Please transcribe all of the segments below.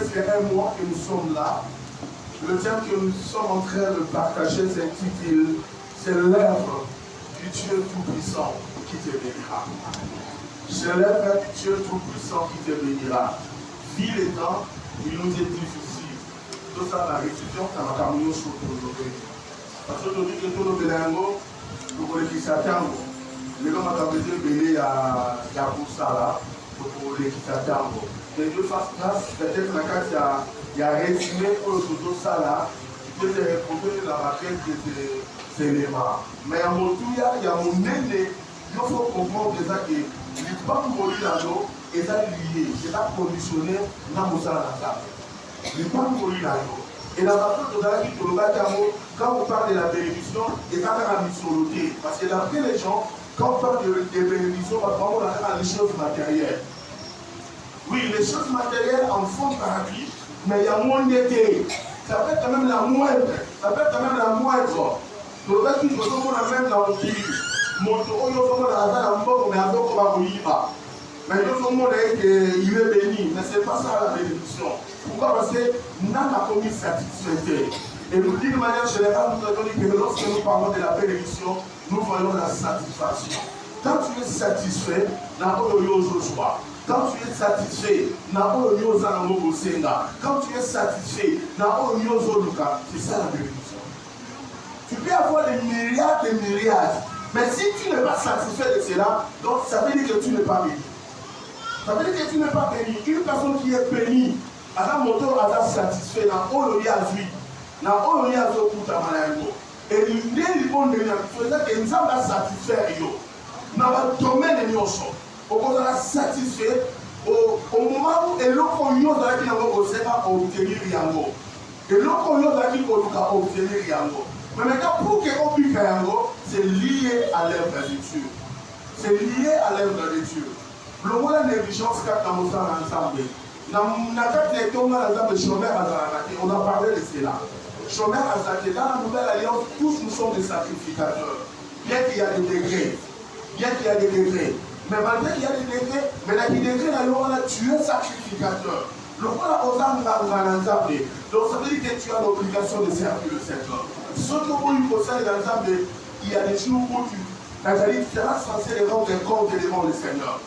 presque un mois que nous sommes là. Le thème que nous sommes en train de partager s'intitule « C'est l'œuvre du Dieu Tout-Puissant qui te bénira ». C'est l'œuvre du Dieu Tout-Puissant qui te bénira. Vie les temps, il nous est difficile. Tout ça, la réflexion, ça va terminer sur le parce que nous dit que tout le bélango, nous voulons qu'il s'attende. Mais comme on a besoin de bénir, il y a pour ça là, pour les qui s'attendent. Et de face grâce, peut-être il y a résumé pour le tout ça là, qui peut se retrouver dans la tête de ces éléments. Mais à mon tour, il y a mon aîné, il faut comprendre déjà que les pas mourir dans l'eau, et ça lié, c'est pas conditionné dans mon sang dans ça. Les pas mourir dans l'eau. Et dans la faute de quand on parle de la bénédiction, il y a la mixologie. Parce que d'après les gens, quand on parle de bénédiction, on a les choses matérielles. Oui, les choses matérielles en font partie, mais il y a moins d'été. Ça peut être quand même la moindre. Ça peut être quand même la moindre. Le fait que nous sommes même dans le pays. Mon tour, nous sommes dans la mort, mais avant qu'on va mourir. Mais nous sommes il est béni. Mais ce n'est pas ça la bénédiction. Pourquoi? Parce que nous n'avons pas mis satisfait. Et nous dit de manière générale, nous avons dit que lorsque nous parlons de la bénédiction, nous voyons la satisfaction. Quand tu es satisfait, tu n'as pas de joie. Quand tu es satisfait, tu n'as pas de joie. Quand tu es satisfait, tu n'as pas de joie. C'est ça la bénédiction. Tu peux avoir des milliards et des milliards. Mais si tu n'es pas satisfait de cela, donc ça veut dire que tu n'es pas béni. Ça veut dire que tu n'es pas béni. Une personne qui est bénie, elle a moteur, elle est satisfait dans le lieu à lui. Dans le lieu à lui, et l'idée du bon de Dieu, c'est que nous sommes satisfaits. Dans le domaine de nous, on est satisfait au moment où nous avons obtenir rien. Et nous avons obtenir rien. Mais maintenant, pour qu'on puisse faire, c'est lié à l'œuvre de Dieu. C'est lié à l'œuvre de Dieu. Le mot de négligence, quand nous sommes ensemble, on a parlé de cela. Chômeur Azaki, dans la nouvelle alliance, tous nous sommes des sacrificateurs. Bien qu'il y a des degrés. Bien qu'il y a des degrés. Mais malgré qu'il y a des degrés, mais là, les degrés, là, tu es sacrificateur. Le roi aux âmes ensemble. Donc ça veut dire que tu as l'obligation de servir le Seigneur. Ce que vous possèdez dans l'ensemble, il y a des jours où tu seras censé les rendre compte devant le Seigneur.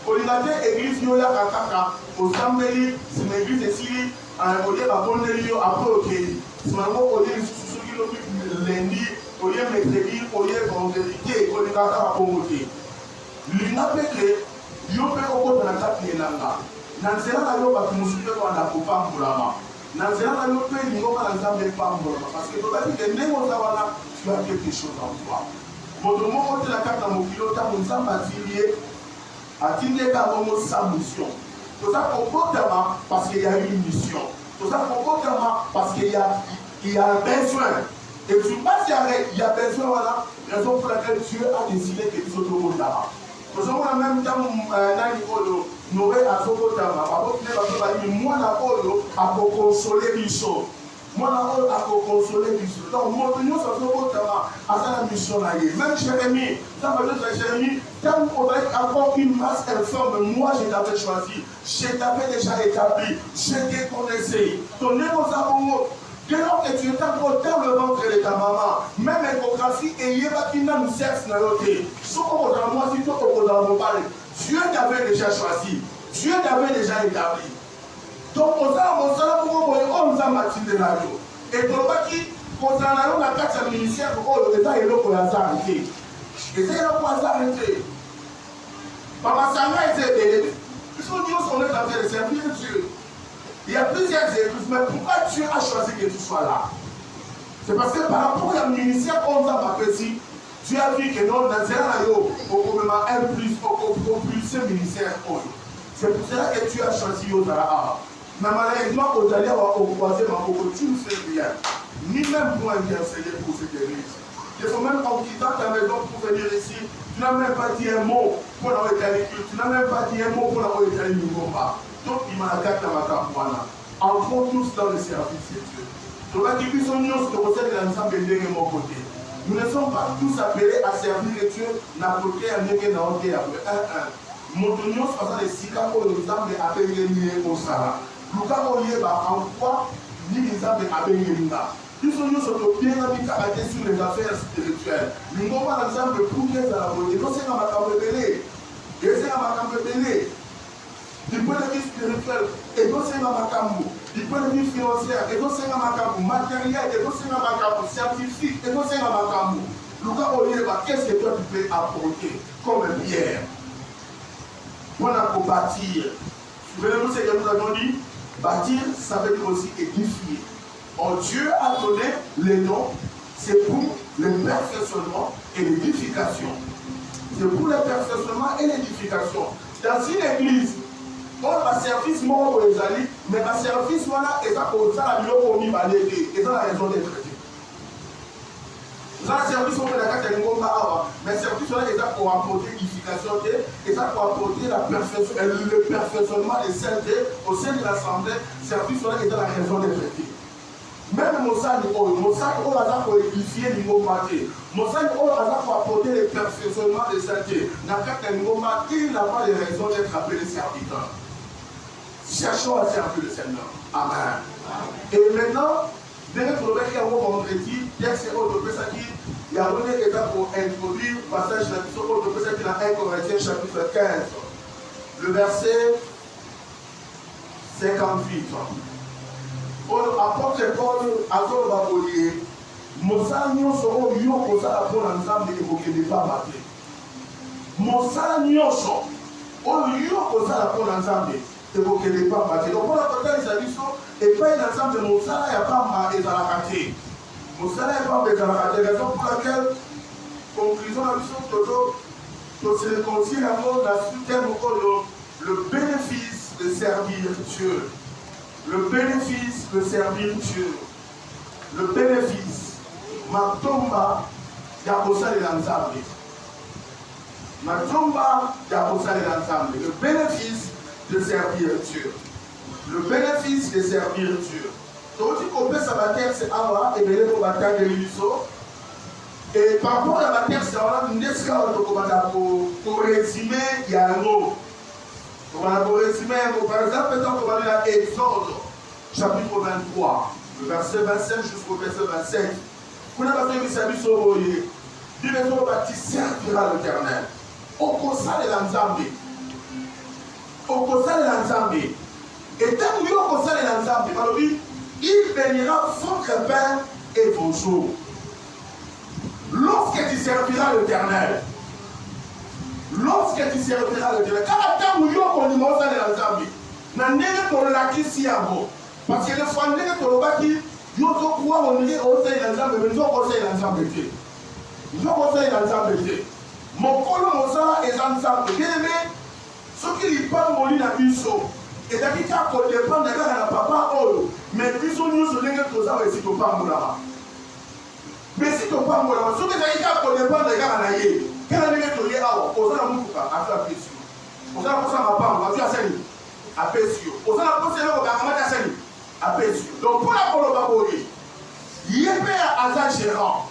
Pour l'église, il y a un aux Zambéli, c'est une église ici, on y a un bon délire après au pays. C'est vraiment au lieu de lundi, au lieu de mercredi, au lieu de vendredi, au lieu de la pomoté. L'UNAPE, il y a un peu de la carte de l'anga. Nanzela, il y a un peu de la coupa moulama. Nanzela, il y a un peu de la parce que tu as quelque chose en toi. Pour le moment, la carte de mon pilote, nous avons attiré sa mission. Tout ça comportement parce qu'il y a une mission. Tout ça comportement parce qu'il y a un besoin. Et tu passes, il y a besoin, voilà, raison pour laquelle Dieu a décidé que nous sommes là-bas. Nous sommes en même temps, nous avons à Sokotama. Moi, je vais consoler les choses. Moi, je vais consoler les choses. Donc, moi, je vais à la mission. Même Jérémie, quand on va avoir une masse informe, moi, je t'avais choisi. Je t'avais déjà établi. Je te connaissais. Ton émotion, dès lors que tu étais encore dans le ventre de ta maman, même échographie, et il y a une sexe dans l'autre. Dieu t'avait déjà choisi. Dieu t'avait déjà établi. Donc, on a matiné la radio. Et pour le qui, quand on a la carte ministère, pour l'État et l'autre, on a arrêté. Et c'est là qu'on a arrêté. Papa Sanga était béni. Puisqu'on dit qu'on est en train de servir Dieu. Il y a plusieurs églises, mais pourquoi Dieu a choisi que tu sois là? C'est parce que par rapport au ministère, on t'a pas petit. Dieu a vu que non, dans un plus propulsé ministère. C'est pour cela que tu as choisi Yotara. Mais malheureusement, au Dalia, au troisième, tu ne fais rien. Ni même pour intercéder pour cette église. Il faut même en quittant ta maison pour venir ici, tu n'as même pas dit un mot pour avoir été à l'église, tu n'as même pas dit un mot pour avoir été à l'Union. Donc, il m'a gâté à ma campagne. Entrons tous dans le service de Dieu. Donc, la division de possède l'ensemble de mon côté. Nous ne sommes pas tous appelés à servir Dieu d'un côté à l'autre à l'autre. Mon union, c'est parce que les Sika pour nous amener à payer au Sahara. Luka Oyeba, en quoi Nizambe Abengenga. Ils sont bien habitués sur les affaires spirituelles. Nous avons par exemple pour les arabes. Et donc c'est un macabre belé. Et c'est un macabre belé. Du point de vue spirituel, et donc c'est un macabre. Du point de vue financier, et donc c'est un macabre matériel, et donc c'est un macabre scientifique, et donc c'est un macabre. Luka Oyeba, qu'est-ce que toi tu peux apporter comme pierre pour bâtir? Souvenez-vous ce que nous avons dit. Bâtir, ça veut dire aussi édifier. Oh, Dieu a donné les noms, c'est pour le perfectionnement et l'édification. C'est pour le perfectionnement et l'édification. Dans une église, on a service mort aux alliés, mais un service voilà, et ça pour ça la mieux commis par l'église, et ça la raison d'être. Ça le service on fait la carte de l'Ingomba, mais service voilà, et ça pour apporter l'édification, et ça pour apporter le perfectionnement des sainteté au sein de l'assemblée, service voilà, et ça la raison d'être. Même Mossad, on a pour édifier l'Ingomba. Mossad, on a pour apporter le perfectionnement des saintetés. Dans le cas de l'Ingomba, il n'a pas de raison d'être appelé serviteur. Cherchons à servir le Seigneur. Amen. Et maintenant, dès que vous avez un vendredi, texte autre qui il y a donné état pour introduire le passage de la mission autre qui dans 1 Corinthiens chapitre 15, le verset 58. Apôtre Paul azoloba boye mosala nyonso oyo kozala mpona nzambe ekokende pamba te. Mosala nyonso oyo kozala mpona nzambe ekokende pamba te. Donc mpona kotalisa biso epai na nzambe mosala ya pamba ezalaka te. Mosala ya pamba ezalaka te. Raison pour laquelle conclusion na biso tose réconcilie yango na terme oyo le bénéfice de servir Dieu. Le bénéfice de servir Dieu. Le bénéfice. Matomba yakosa de l'ensemble. Matomba yakosa de l'ensemble. Le bénéfice de servir Dieu. Le bénéfice de servir Dieu. Donc, on peut sabater, c'est avoir et bien on va faire des lisos. Et par rapport à la terre, c'est avoir une escale pour résumer, il y a un mot. Par exemple, on va lire Exode, chapitre 23, le verset 25 jusqu'au verset 27. Vous n'avez pas fait service au royer. Dieu ne va pas servira l'Éternel. Au conseil de l'Anzambi. Au conseil de l'Anzambi. Et tant que au conseil de l'Anzambi, il bénira votre pain et vos jours. Lorsque tu serviras l'Éternel, lorsque tu serviras l'Éternel, quand tu as un numéro de l'Anzambi, parce que les fois, ils ont pouvoir on est au sein de l'ensemble, mais ils ont conseil l'ensemble. Ils ont conseil l'ensemble. Mon colon, mon sang est ensemble. Bien aimé, ceux qui lui parlent, mon lit n'a plus chaud. Et d'ailleurs, quand on dépend de la papa, mais puis on nous se lève tous ça, et si tu parles, mon là. Mais si tu parles, mon là, ceux qui ont dépend de la naïe, quand on est tout lié, on a un mot à faire plus. On a un peu à part, on a fait à Pessio. On a un peu à faire à Pessio. Donc pour la Colobabori, il y a un agent gérant.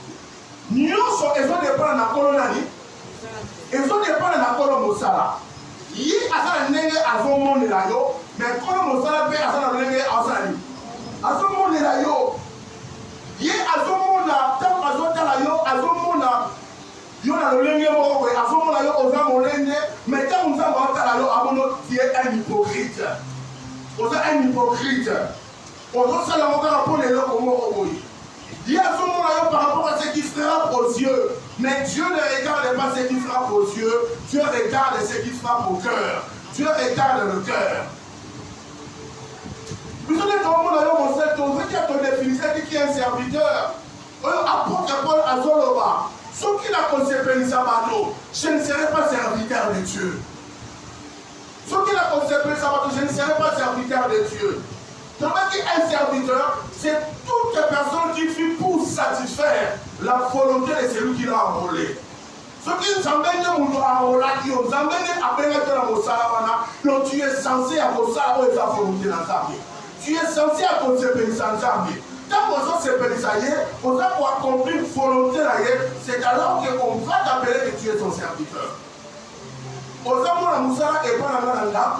Nous sommes dépendants de la colonie. Ils sont dépendants de la colonie. Il y a un nègre à son monde là, mais colonie paie à son nègre à son monde là. Il y a à son monde là, tant à son là, à son monde là. Il y a le lenge moko à son monde là, aux gens molende, mais tant nous avons là, tu es un hypocrite. Vous êtes un hypocrite. On doit se la montrer pour les locaux au il y a ce moment-là par rapport à ce qui frappe aux yeux. Mais Dieu ne regarde pas ce qui frappe aux yeux. Dieu regarde ce qui frappe au cœur. Dieu regarde le cœur. Vous savez comment on sait ton définition qui est un serviteur. Apôtre Paul Azoloba. Ce qui l'a concepté Sabato, je ne serai pas serviteur de Dieu. Ce qui l'a concepté Sabato, je ne serai pas serviteur de Dieu. Donc, un serviteur, c'est toute personne qui vit pour satisfaire la volonté de celui qui l'a enrôlé. Ce qui nous amène à enrôler, qui nous amène à pénétrer dans le salavana, donc tu es censé à conserver ta volonté dans ta vie. Tu es censé à conserver sa vie. Tant qu'on se pénétrer, on va accomplir une volonté, c'est alors qu'on va t'appeler que tu es son serviteur. On va voir la moussala et pas la main.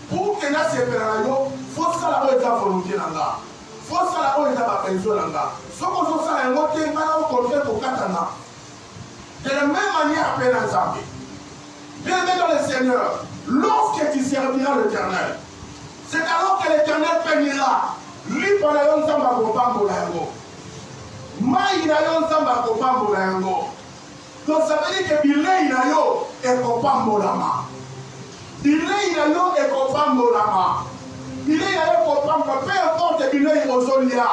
Pour que nous séparons, il faut ça la volonté là. Faut ça la pension là. Ce qu'on fait ça un autre maintenant qu'on fait pour Katana. De la même manière après l'ensemble. Bien-aimé dans le Seigneur, lorsque tu serviras l'Éternel, c'est alors que l'Éternel bénira. Lui par la yon samba kopambo la yango. Mai na yon samba kopambo la yango. Donc ça veut dire que bilei na yo e kopambo la ma. Bilei na yo e kopambo la ma. Bilei na yo kopambo, peu importe bilei ozolia.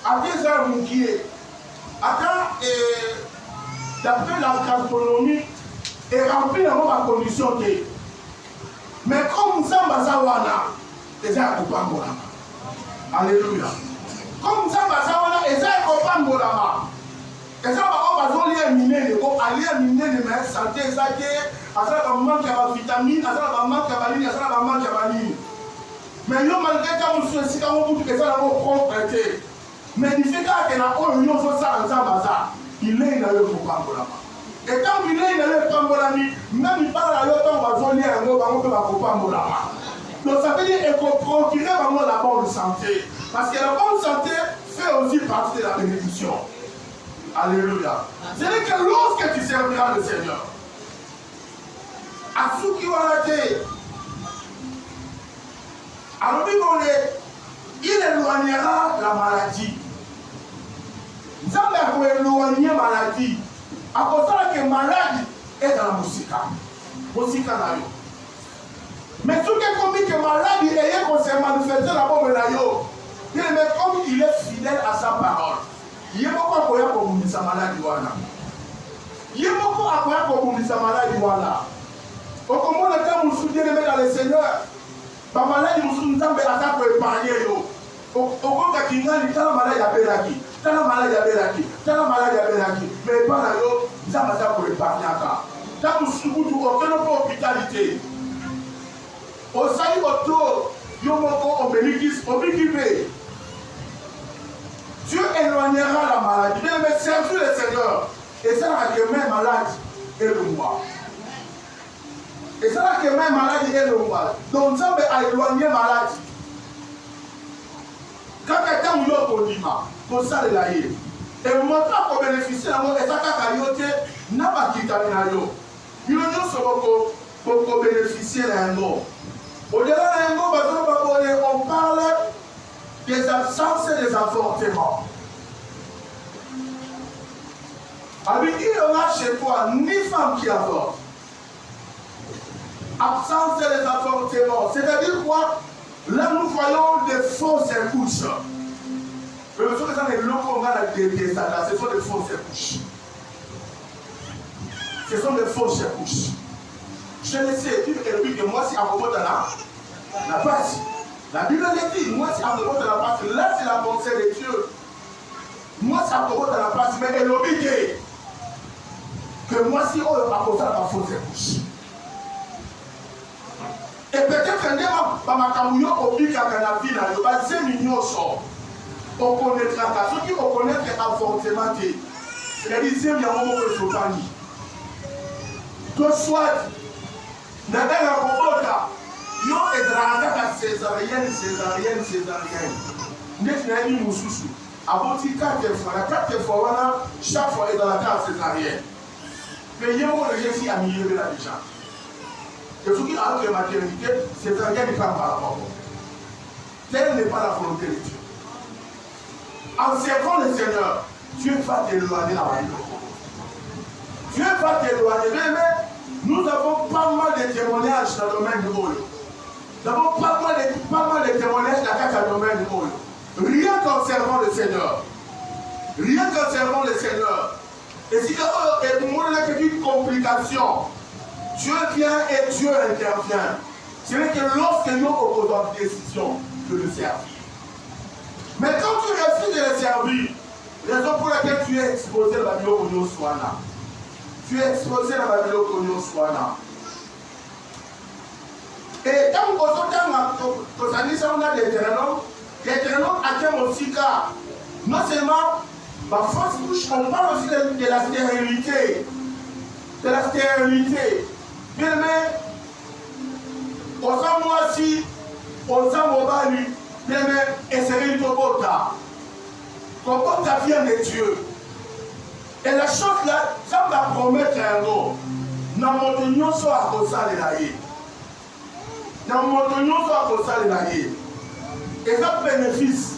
Après ça moukié. Attends, d'après la gastronomie, est rempli dans ma condition. Mais comme Samba Zawana, c'est un kopambo la ma. Alléluia. Comme ça, et ça est copain de la main. Et ça, on va miner, aller miner les mains, santé, ça qui est, à ça, on manque de vitamines, à ça, on manque de ligne, à ça, on manque de ligne. Mais nous, malgré tout, on se dit qu'on peut faire ça dans vos propres traités. Mais il fait que la union soit ça dans ça, il est dans le copain de la main. Et quand il est dans le copain de la main, même il parle à l'autre, on va zoner un mot, on peut la copain de la main. Donc ça veut dire qu'il faut procurer vraiment la bonne santé. Parce que la bonne santé fait aussi partie de la bénédiction. Alléluia. C'est-à-dire que lorsque tu serviras le Seigneur, à ceux qui vont arrêter, alors il éloignera la maladie. Zambé a éloigné la maladie. À cause de la maladie est dans la musique. Musique là. Mais tout est comme que maladie est qu'on s'est manifesté la bombe là yo. Mais comme il est fidèle à sa parole, il y a beaucoup à quoi pour vous sa maladie voilà. Il y a beaucoup à quoi pour vous sa maladie voilà. Au comment le temps vous soutient dans le Seigneur, par maladie vous soutient à ça pour épargner yo. Au comment qu'il y a une maladie à Belaki, telle maladie à Belaki, telle maladie à Belaki, mais pas là yo, ça va ça pour épargner à ça. Quand vous soutient aucune hospitalité. Au salut autour, Yomoko Obélikipé. Dieu éloignera la maladie. Mais servir le Seigneur. Et ça là que même malade est le moi. Et ça là que même maladie est le moi. Donc ça va éloigner maladie. Quand quelqu'un vous l'a dit, pour ça le laïe. Et vous montrez qu'on bénéficie de l'amour. Et ça n'a pas quitté la yo. Il y a pour bénéficier de l'amour. Au-delà d'un mot, on parle des absences et des avortements. Avec qui on a chez toi ni femme qui avorte. Absence et des avortements. C'est-à-dire quoi? Là, nous voyons des fausses couches. Mais le fait que ça n'est locaux, on a des ce sont des fausses couches. Ce sont des fausses couches. Je le sais, et puis que moi, si à propos de la passe, la Bible dit, moi, si à propos de la passe, là, c'est la pensée de Dieu. Moi, c'est à propos de la passe, mais elle oblige que moi, si on a posé la fausse couche. Et peut-être que nous, par ma camouille, on dit qu'à la vie, c'est mignon, on connaîtra pas. Ceux qui connaissent l'avortement, c'est-à-dire, c'est bien, on ne peut pas dire. Que soit. Nadala Bobota, yo edraga césarienne. N'est-ce pas une moussoussou? Aboti 4 fois, chaque fois est dans la case césarienne. Mais il y a un rejet à milieu de la déjà. Et ce qui a la maternité, césarienne n'est pas par rapport. Telle n'est pas la volonté de Dieu. En servant le Seigneur, Dieu va t'éloigner la vie. Dieu va t'éloigner, mais nous avons pas mal de témoignages dans le domaine du monde. Nous avons pas mal de témoignages dans le domaine du monde. Rien qu'en servant le Seigneur. Rien qu'en servant le Seigneur. Et si il y a une complication, Dieu vient et Dieu intervient. C'est vrai que lorsque nous opposons une décision de le servir. Mais quand tu refuses de le servir, raison pour laquelle tu es exposé à la Bible au Swana. Tu es exposé à la Bible au Swana. Et quand on a des terrains à quel aussi cas, non seulement ma force touche, on parle aussi de la stérilité. De la stérilité. Bien aimé, au moi-ci, Osa Mobali, bien essayer de Tobota. Tobota vient de Dieu. Et la chose là, ça va promettre un mot. Namotonyo so akosa le laye. Namotonyo so akosa le laye. Et ça bénéfice.